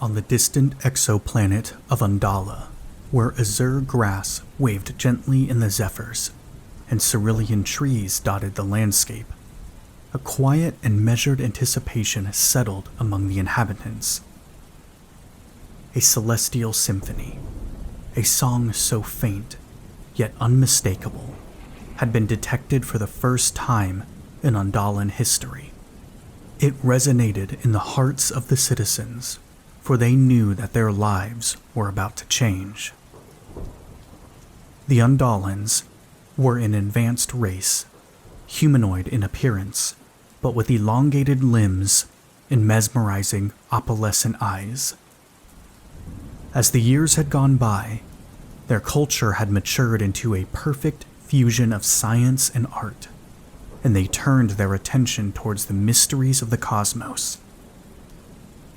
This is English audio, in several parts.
on the distant exoplanet of Undala, where azure grass waved gently in the zephyrs, and cerulean trees dotted the landscape, a quiet and measured anticipation settled among the inhabitants. A celestial symphony, a song so faint, yet unmistakable, had been detected for the first time in Undalan history. It resonated in the hearts of the citizens, for they knew that their lives were about to change. The Undalans were an advanced race, humanoid in appearance, but with elongated limbs and mesmerizing opalescent eyes. As the years had gone by, their culture had matured into a perfect fusion of science and art, and they turned their attention towards the mysteries of the cosmos.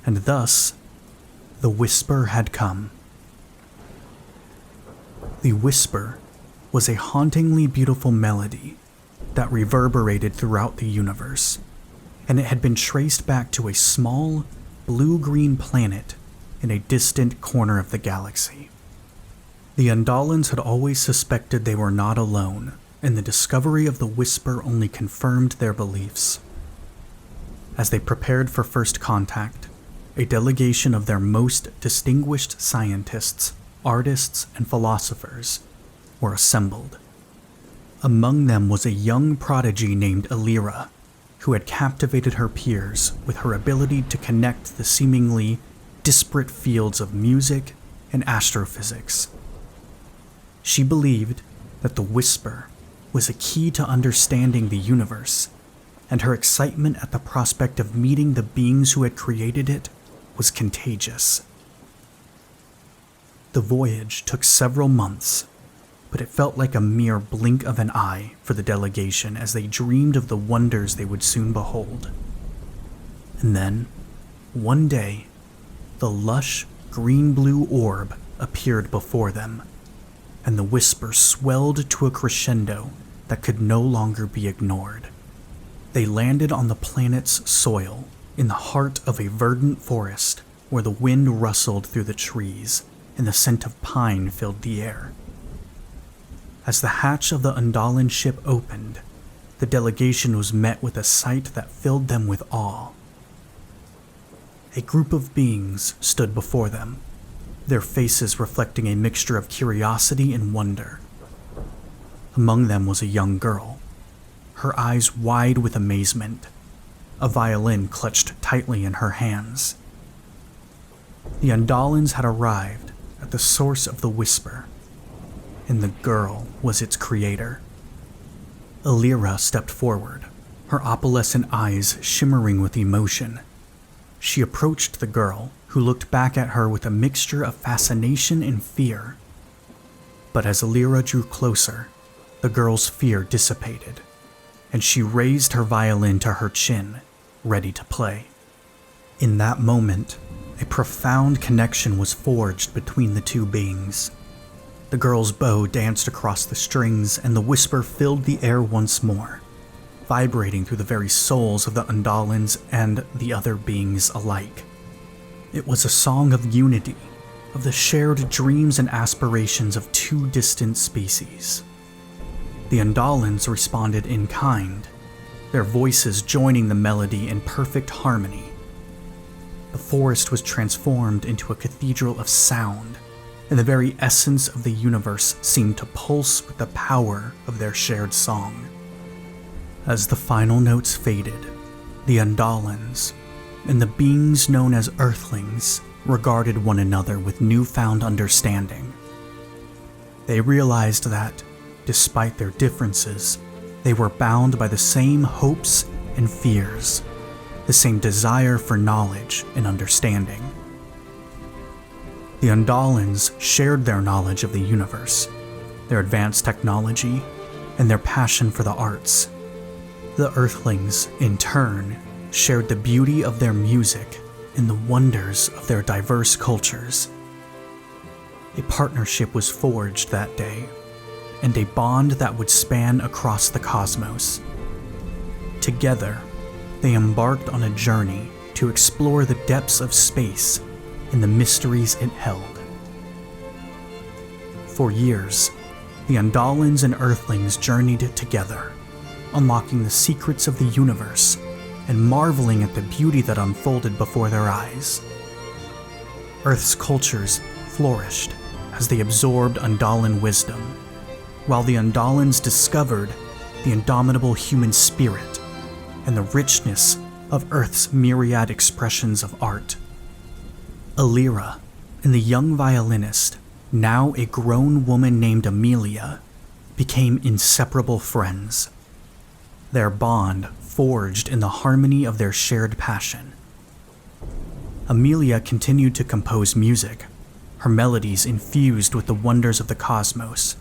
And thus, the Whisper had come. The Whisper was a hauntingly beautiful melody that reverberated throughout the universe, and it had been traced back to a small, blue-green planet in a distant corner of the galaxy. The Undalans had always suspected they were not alone, and the discovery of the Whisper only confirmed their beliefs. As they prepared for first contact, a delegation of their most distinguished scientists, artists, and philosophers were assembled. Among them was a young prodigy named Alira, who had captivated her peers with her ability to connect the seemingly disparate fields of music and astrophysics. She believed that the Whisper was a key to understanding the universe, and her excitement at the prospect of meeting the beings who had created it was contagious. The voyage took several months, but it felt like a mere blink of an eye for the delegation as they dreamed of the wonders they would soon behold. And then, one day, the lush green-blue orb appeared before them, and the Whisper swelled to a crescendo that could no longer be ignored. They landed on the planet's soil, in the heart of a verdant forest where the wind rustled through the trees and the scent of pine filled the air. As the hatch of the Undalan ship opened, the delegation was met with a sight that filled them with awe. A group of beings stood before them, their faces reflecting a mixture of curiosity and wonder. Among them was a young girl, her eyes wide with amazement, a violin clutched tightly in her hands. The Undalans had arrived at the source of the Whisper, and the girl was its creator. Alira stepped forward, her opalescent eyes shimmering with emotion. She approached the girl, who looked back at her with a mixture of fascination and fear. But as Alira drew closer, the girl's fear dissipated, and she raised her violin to her chin, ready to play. In that moment, a profound connection was forged between the two beings. The girl's bow danced across the strings, and the Whisper filled the air once more, vibrating through the very souls of the Undalans and the other beings alike. It was a song of unity, of the shared dreams and aspirations of two distant species. The Undalans responded in kind, their voices joining the melody in perfect harmony. The forest was transformed into a cathedral of sound, and the very essence of the universe seemed to pulse with the power of their shared song. As the final notes faded, the Undalans and the beings known as Earthlings regarded one another with newfound understanding. They realized that, despite their differences, they were bound by the same hopes and fears, the same desire for knowledge and understanding. The Undalans shared their knowledge of the universe, their advanced technology, and their passion for the arts. The Earthlings, in turn, shared the beauty of their music and the wonders of their diverse cultures. A partnership was forged that day, and a bond that would span across the cosmos. Together, they embarked on a journey to explore the depths of space and the mysteries it held. For years, the Andalans and Earthlings journeyed together, unlocking the secrets of the universe and marveling at the beauty that unfolded before their eyes. Earth's cultures flourished as they absorbed Andalan wisdom, while the Andalans discovered the indomitable human spirit and the richness of Earth's myriad expressions of art. Alira and the young violinist, now a grown woman named Amelia, became inseparable friends. Their bond forged in the harmony of their shared passion. Amelia continued to compose music, her melodies infused with the wonders of the cosmos,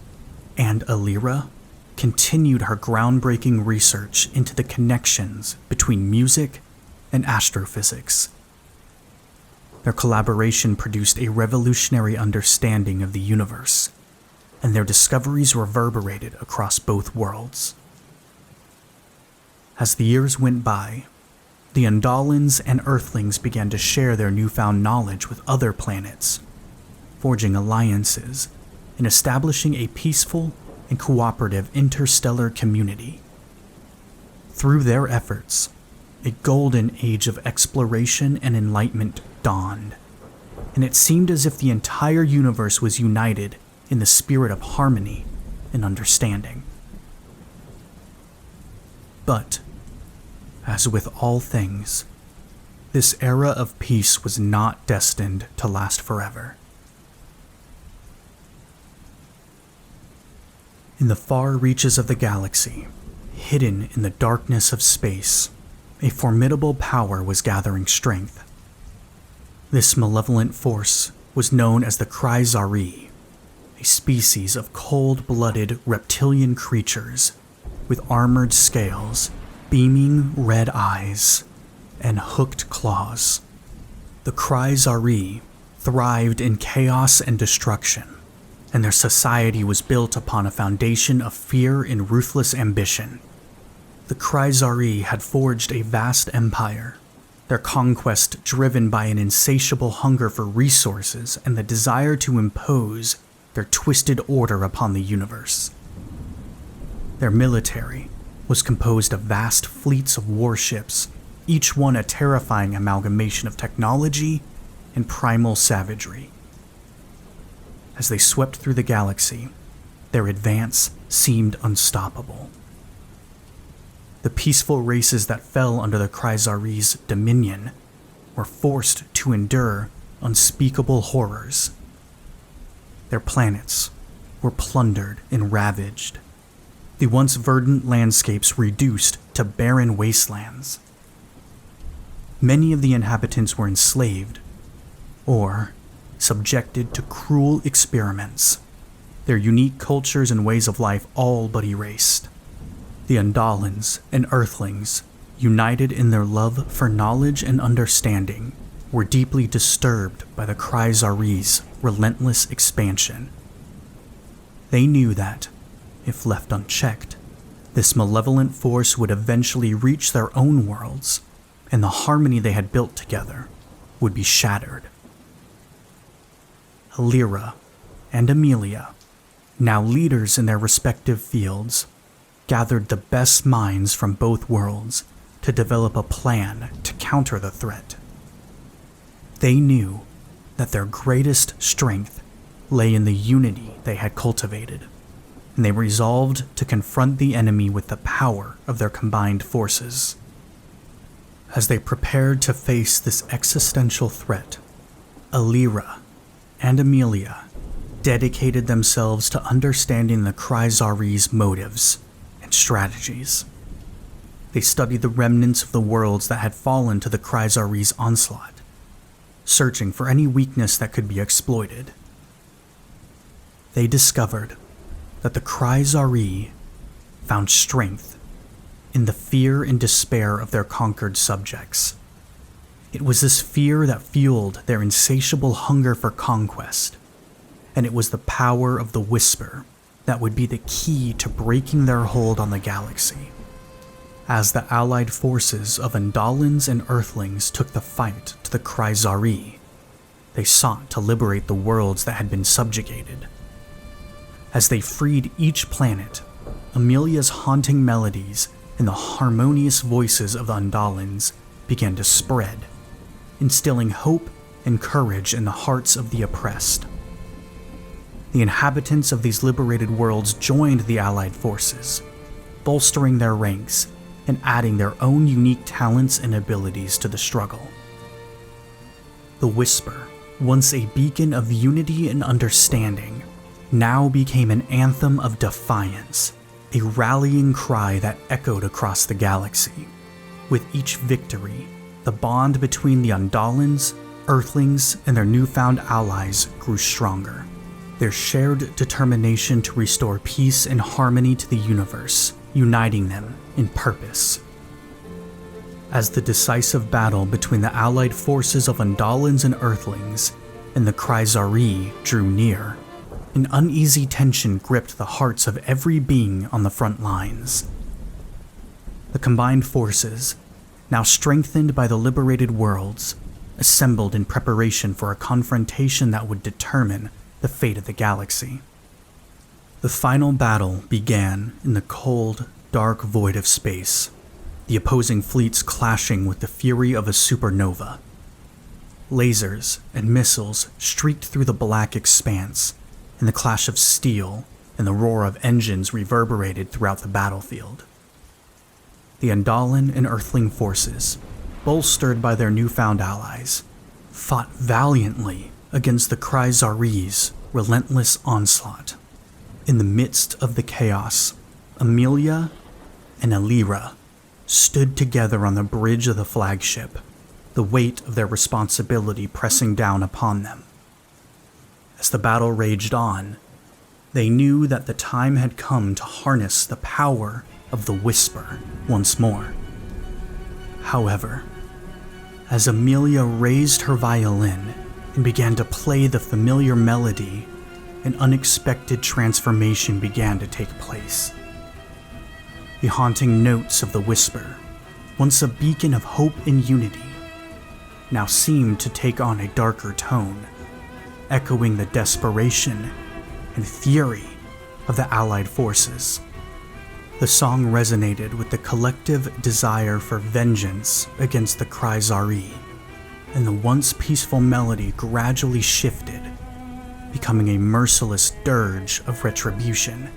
and Alira continued her groundbreaking research into the connections between music and astrophysics. Their collaboration produced a revolutionary understanding of the universe, and their discoveries reverberated across both worlds. As the years went by, the Andalans and Earthlings began to share their newfound knowledge with other planets, forging alliances and establishing a peaceful and cooperative interstellar community. Through their efforts, a golden age of exploration and enlightenment dawned, and it seemed as if the entire universe was united in the spirit of harmony and understanding. But, as with all things, this era of peace was not destined to last forever. In the far reaches of the galaxy, hidden in the darkness of space, a formidable power was gathering strength. This malevolent force was known as the Kryari, a species of cold-blooded reptilian creatures with armored scales, beaming red eyes, and hooked claws. The Kryari thrived in chaos and destruction, and their society was built upon a foundation of fear and ruthless ambition. The Kryari had forged a vast empire, their conquest driven by an insatiable hunger for resources and the desire to impose their twisted order upon the universe. Their military was composed of vast fleets of warships, each one a terrifying amalgamation of technology and primal savagery. As they swept through the galaxy, their advance seemed unstoppable. The peaceful races that fell under the Kryari's dominion were forced to endure unspeakable horrors. Their planets were plundered and ravaged, the once verdant landscapes reduced to barren wastelands. Many of the inhabitants were enslaved, or subjected to cruel experiments, their unique cultures and ways of life all but erased. The Andalans and Earthlings, united in their love for knowledge and understanding, were deeply disturbed by the Kryari's relentless expansion. They knew that, if left unchecked, this malevolent force would eventually reach their own worlds, and the harmony they had built together would be shattered. Alira and Amelia, now leaders in their respective fields, gathered the best minds from both worlds to develop a plan to counter the threat. They knew that their greatest strength lay in the unity they had cultivated, and they resolved to confront the enemy with the power of their combined forces. As they prepared to face this existential threat, Alira and Amelia dedicated themselves to understanding the Kryari's motives and strategies. They studied the remnants of the worlds that had fallen to the Kryari's onslaught, searching for any weakness that could be exploited. They discovered that the Kryari found strength in the fear and despair of their conquered subjects. It was this fear that fueled their insatiable hunger for conquest, and it was the power of the whisper that would be the key to breaking their hold on the galaxy. As the allied forces of Andalans and Earthlings took the fight to the Kryari, they sought to liberate the worlds that had been subjugated. As they freed each planet, Amelia's haunting melodies and the harmonious voices of the Undalans began to spread, instilling hope and courage in the hearts of the oppressed. The inhabitants of these liberated worlds joined the Allied forces, bolstering their ranks and adding their own unique talents and abilities to the struggle. The Whisper, once a beacon of unity and understanding, now became an anthem of defiance, a rallying cry that echoed across the galaxy. With each victory, the bond between the Undalans, Earthlings, and their newfound allies grew stronger, their shared determination to restore peace and harmony to the universe, uniting them in purpose. As the decisive battle between the allied forces of Undalans and Earthlings and the Kryari drew near, an uneasy tension gripped the hearts of every being on the front lines. The combined forces, now strengthened by the liberated worlds, assembled in preparation for a confrontation that would determine the fate of the galaxy. The final battle began in the cold, dark void of space, the opposing fleets clashing with the fury of a supernova. Lasers and missiles streaked through the black expanse, and the clash of steel and the roar of engines reverberated throughout the battlefield. The Undalan and Earthling forces, bolstered by their newfound allies, fought valiantly against the Kryari's relentless onslaught. In the midst of the chaos, Amelia and Alira stood together on the bridge of the flagship, the weight of their responsibility pressing down upon them. As the battle raged on, they knew that the time had come to harness the power of the Whisper once more. However, as Amelia raised her violin and began to play the familiar melody, an unexpected transformation began to take place. The haunting notes of the Whisper, once a beacon of hope and unity, now seemed to take on a darker tone, echoing the desperation and fury of the Allied forces. The song resonated with the collective desire for vengeance against the Kryari, and the once peaceful melody gradually shifted, becoming a merciless dirge of retribution.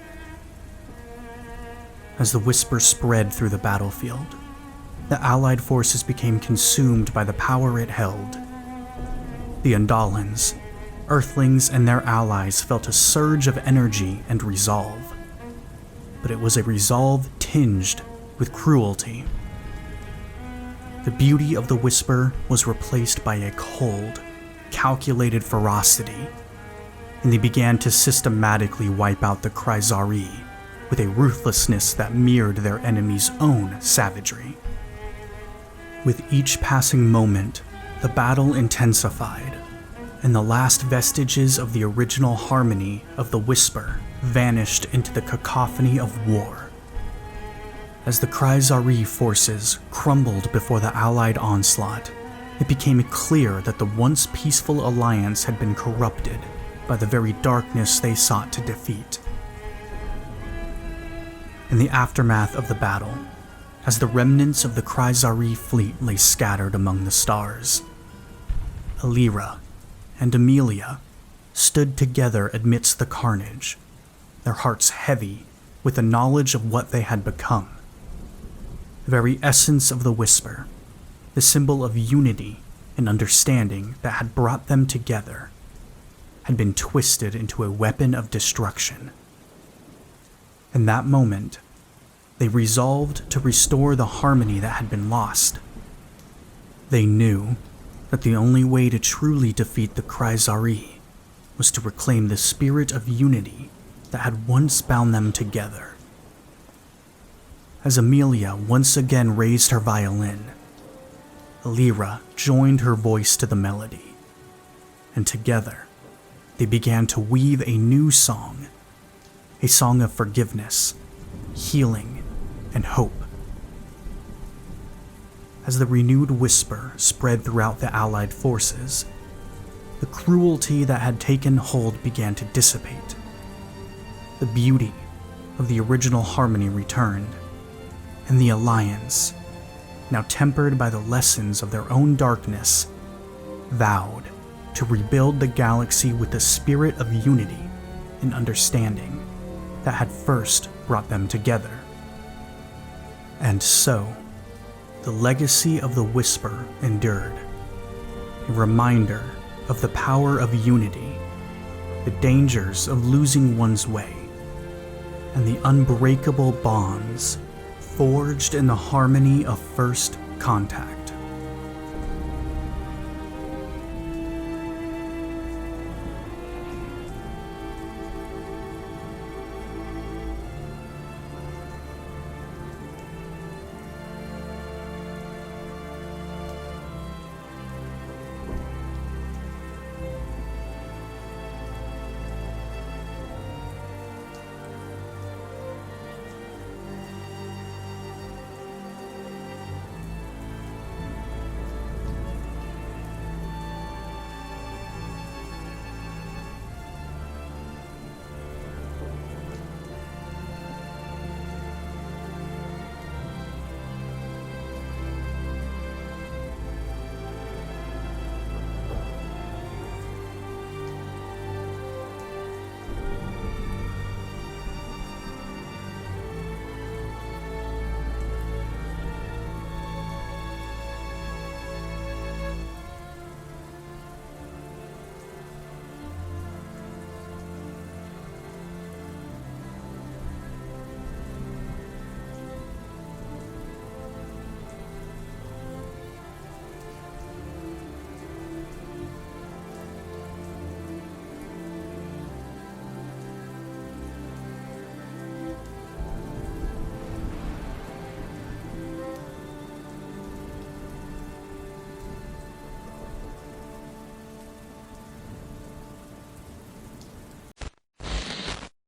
As the Whisper spread through the battlefield, the Allied forces became consumed by the power it held. The Undalans, Earthlings, and their allies felt a surge of energy and resolve, but it was a resolve tinged with cruelty. The beauty of the Whisper was replaced by a cold, calculated ferocity, and they began to systematically wipe out the Kryari with a ruthlessness that mirrored their enemy's own savagery. With each passing moment, the battle intensified, and the last vestiges of the original harmony of the Whisper vanished into the cacophony of war. As the Kryari forces crumbled before the Allied onslaught, it became clear that the once peaceful alliance had been corrupted by the very darkness they sought to defeat. In the aftermath of the battle, as the remnants of the Kryari fleet lay scattered among the stars, Alira and Amelia stood together amidst the carnage, their hearts heavy with the knowledge of what they had become. The very essence of the Whisper, the symbol of unity and understanding that had brought them together, had been twisted into a weapon of destruction. In that moment, they resolved to restore the harmony that had been lost. They knew that the only way to truly defeat the Kryari was to reclaim the spirit of unity that had once bound them together. As Amelia once again raised her violin, Alira joined her voice to the melody, and together they began to weave a new song, a song of forgiveness, healing, and hope. As the renewed Whisper spread throughout the Allied forces, the cruelty that had taken hold began to dissipate. The beauty of the original harmony returned, and the Alliance, now tempered by the lessons of their own darkness, vowed to rebuild the galaxy with the spirit of unity and understanding that had first brought them together. And so, the legacy of the Whisper endured, a reminder of the power of unity, the dangers of losing one's way, and the unbreakable bonds forged in the harmony of first contact.